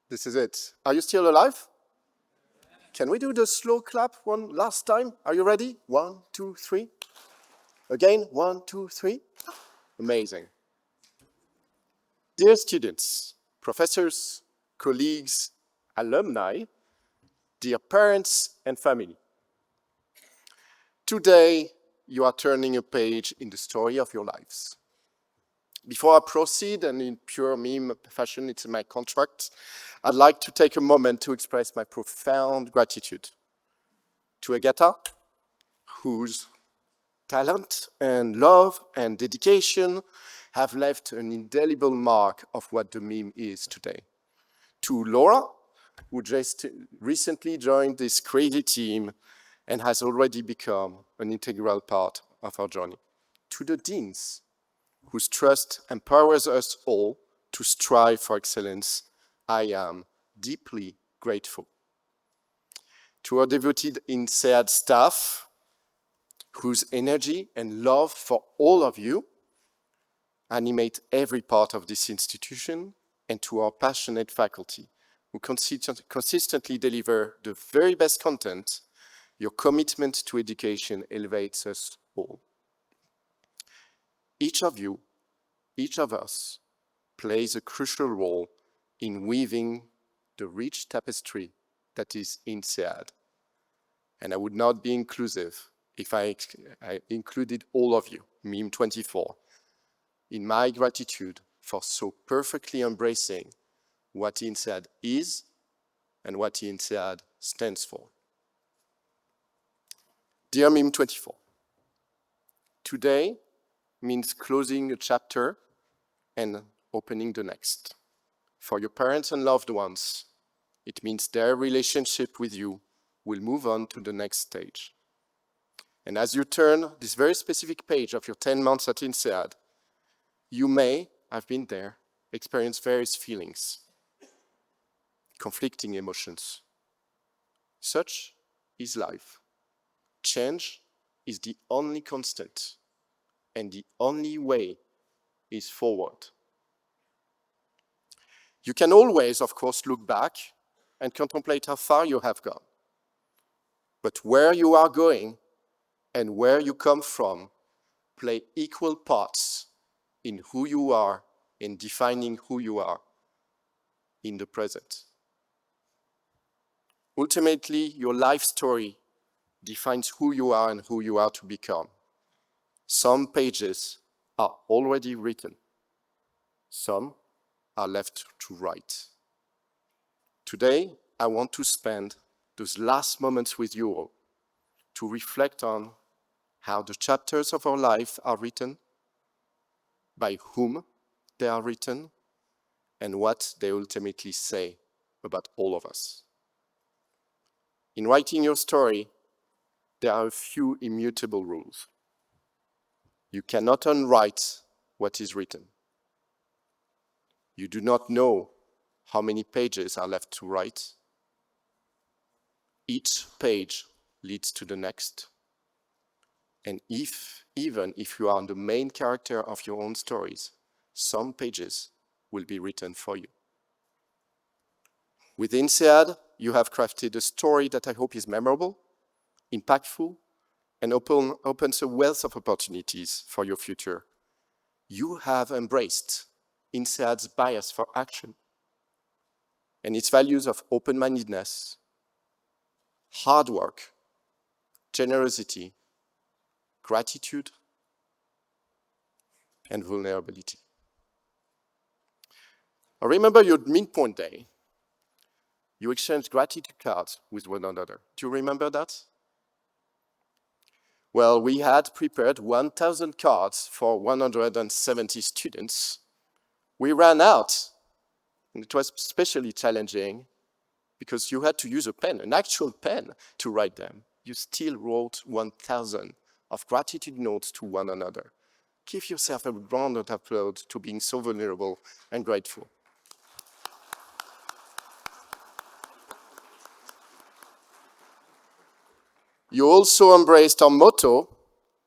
This is it. Are you still alive? Can we do the slow clap one last time? Are you ready? 1, 2, 3. Again, 1, 2, 3. Amazing. Dear students, professors, colleagues, alumni, dear parents and family. Today, you are turning a page in the story of your lives. Before I proceed, and in pure meme fashion, it's in my contract, I'd like to take a moment to express my profound gratitude to Agatha, whose talent and love and dedication have left an indelible mark of what the meme is today. To Laura, who just recently joined this crazy team and has already become an integral part of our journey. To the deans, whose trust empowers us all to strive for excellence, I am deeply grateful. To our devoted INSEAD staff, whose energy and love for all of you animate every part of this institution, and to our passionate faculty, who consistently deliver the very best content. Your commitment to education elevates us all. Each of you, each of us, plays a crucial role in weaving the rich tapestry that is INSEAD. And I would not be inclusive if I included all of you, MIM24, in my gratitude for so perfectly embracing what INSEAD is and what INSEAD stands for. Dear MIM24, today means closing a chapter and opening the next. For your parents and loved ones, it means their relationship with you will move on to the next stage. And as you turn this very specific page of your 10 months at INSEAD, you may, I've been there, experience various feelings, conflicting emotions. Such is life. Change is the only constant, and the only way is forward. You can always, of course, look back and contemplate how far you have gone. But where you are going and where you come from play equal parts in who you are, in defining who you are in the present. Ultimately, your life story defines who you are and who you are to become. Some pages are already written. Some are left to write. Today, I want to spend those last moments with you all to reflect on how the chapters of our life are written, by whom they are written, and what they ultimately say about all of us. In writing your story, there are a few immutable rules. You cannot unwrite what is written. You do not know how many pages are left to write. Each page leads to the next. And even if you are the main character of your own stories, some pages will be written for you. With INSEAD, you have crafted a story that I hope is memorable, impactful, and opens a wealth of opportunities for your future. You have embraced INSEAD's bias for action and its values of open-mindedness, hard work, generosity, gratitude, and vulnerability. I remember your midpoint day. You exchanged gratitude cards with one another. Do you remember that? Well, we had prepared 1,000 cards for 170 students. We ran out, and it was especially challenging because you had to use a pen, an actual pen, to write them. You still wrote 1,000 of gratitude notes to one another. Give yourself a round of applause to being so vulnerable and grateful. You also embraced our motto,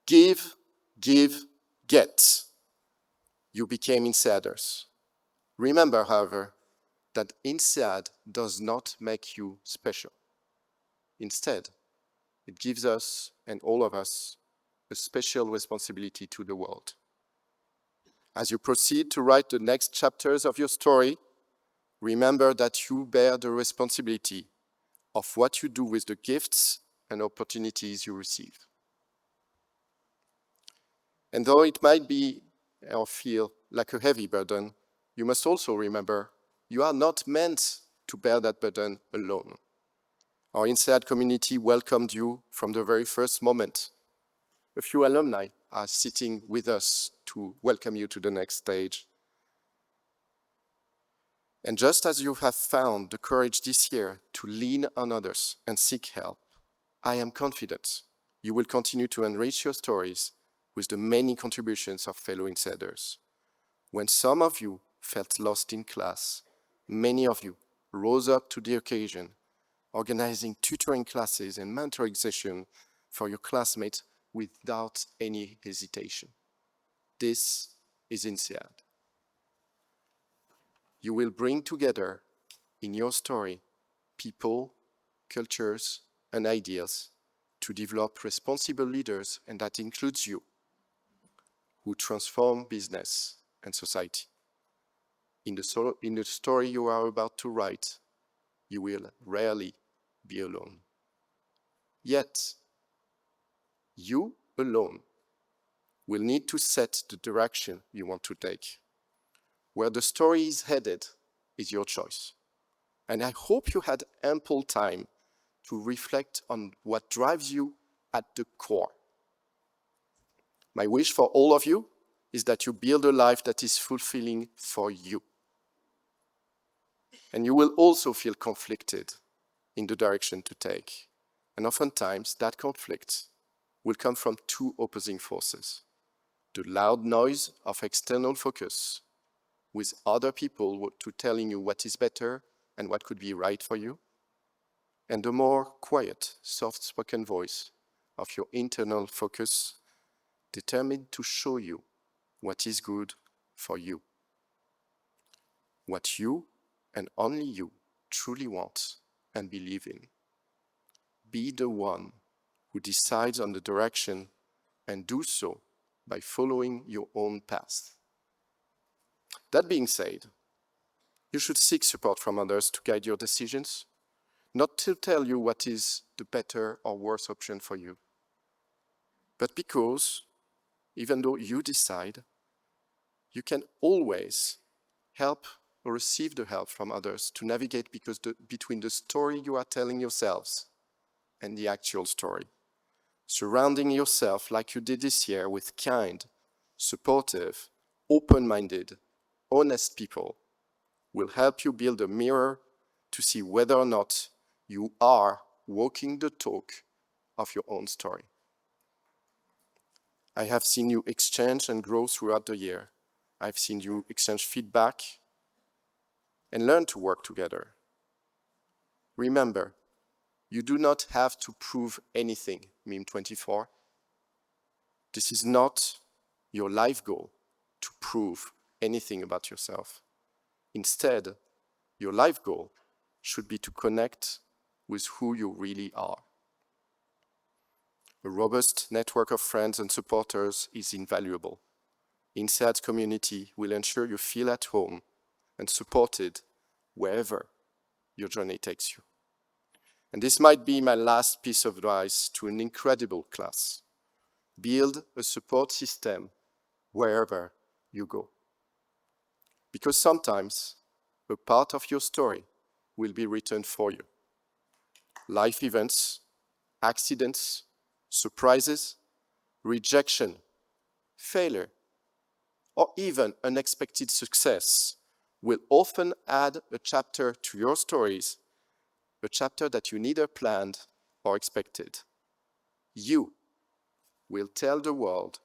give, give, get. You became INSEADers. Remember, however, that INSEAD does not make you special. Instead, it gives us and all of us a special responsibility to the world. As you proceed to write the next chapters of your story, remember that you bear the responsibility of what you do with the gifts and opportunities you receive. And though it might be or feel like a heavy burden, you must also remember you are not meant to bear that burden alone. Our INSEAD community welcomed you from the very first moment. A few alumni are sitting with us to welcome you to the next stage. And just as you have found the courage this year to lean on others and seek help, I am confident you will continue to enrich your stories with the many contributions of fellow insiders. When some of you felt lost in class, many of you rose up to the occasion, organizing tutoring classes and mentoring sessions for your classmates without any hesitation. This is INSEAD. You will bring together in your story people, cultures, and ideas to develop responsible leaders, and that includes you, who transform business and society. In the story you are about to write, you will rarely be alone. Yet, you alone will need to set the direction you want to take. Where the story is headed is your choice. And I hope you had ample time to reflect on what drives you at the core. My wish for all of you is that you build a life that is fulfilling for you. And you will also feel conflicted in the direction to take. And oftentimes that conflict will come from two opposing forces. The loud noise of external focus with other people to telling you what is better and what could be right for you, and the more quiet, soft-spoken voice of your internal focus, determined to show you what is good for you, what you and only you truly want and believe in. Be the one who decides on the direction and do so by following your own path. That being said, you should seek support from others to guide your decisions, not to tell you what is the better or worse option for you, but because, even though you decide, you can always help or receive the help from others to navigate between the story you are telling yourselves and the actual story. Surrounding yourself like you did this year with kind, supportive, open-minded, honest people will help you build a mirror to see whether or not you are walking the talk of your own story. I have seen you exchange and grow throughout the year. I've seen you exchange feedback and learn to work together. Remember, you do not have to prove anything, MIM24. This is not your life goal to prove anything about yourself. Instead, your life goal should be to connect with who you really are. A robust network of friends and supporters is invaluable. INSEAD's community will ensure you feel at home and supported wherever your journey takes you. And this might be my last piece of advice to an incredible class. Build a support system wherever you go. Because sometimes a part of your story will be written for you. Life events, accidents, surprises, rejection, failure, or even unexpected success will often add a chapter to your stories, a chapter that you neither planned or expected. You will tell the world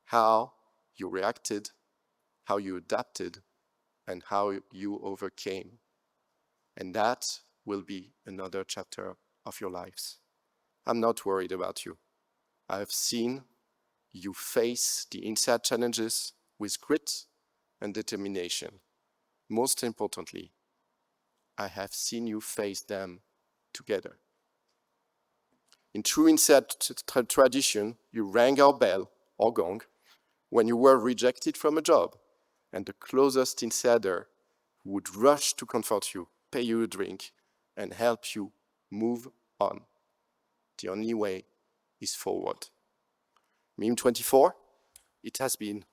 how you reacted, how you adapted, and how you overcame. And that will be another chapter of your lives. I'm not worried about you. I have seen you face the INSEAD challenges with grit and determination. Most importantly, I have seen you face them together. In true insect tradition, you rang our bell, or gong, when you were rejected from a job, and the closest insider would rush to comfort you, pay you a drink, and help you move on. The only way is forward. MIM24, it has been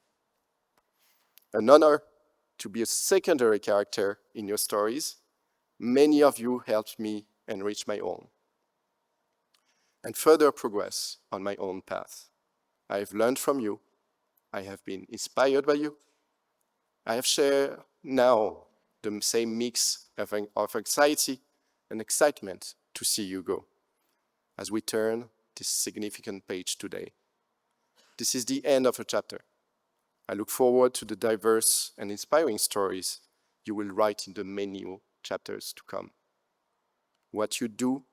an honor to be a secondary character in your stories. Many of you helped me enrich my own and further progress on my own path. I have learned from you. I have been inspired by you. I have shared now the same mix of anxiety and excitement to see you go as we turn this significant page today. This is the end of a chapter. I look forward to the diverse and inspiring stories you will write in the many chapters to come. What you do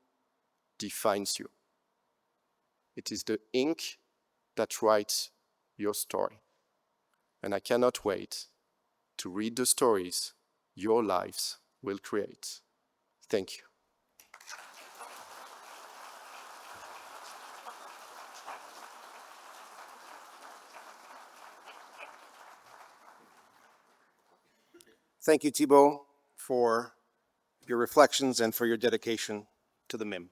defines you. It is the ink that writes your story. And I cannot wait to read the stories your lives will create. Thank you. Thank you, Thibault, for your reflections and for your dedication to the MIM.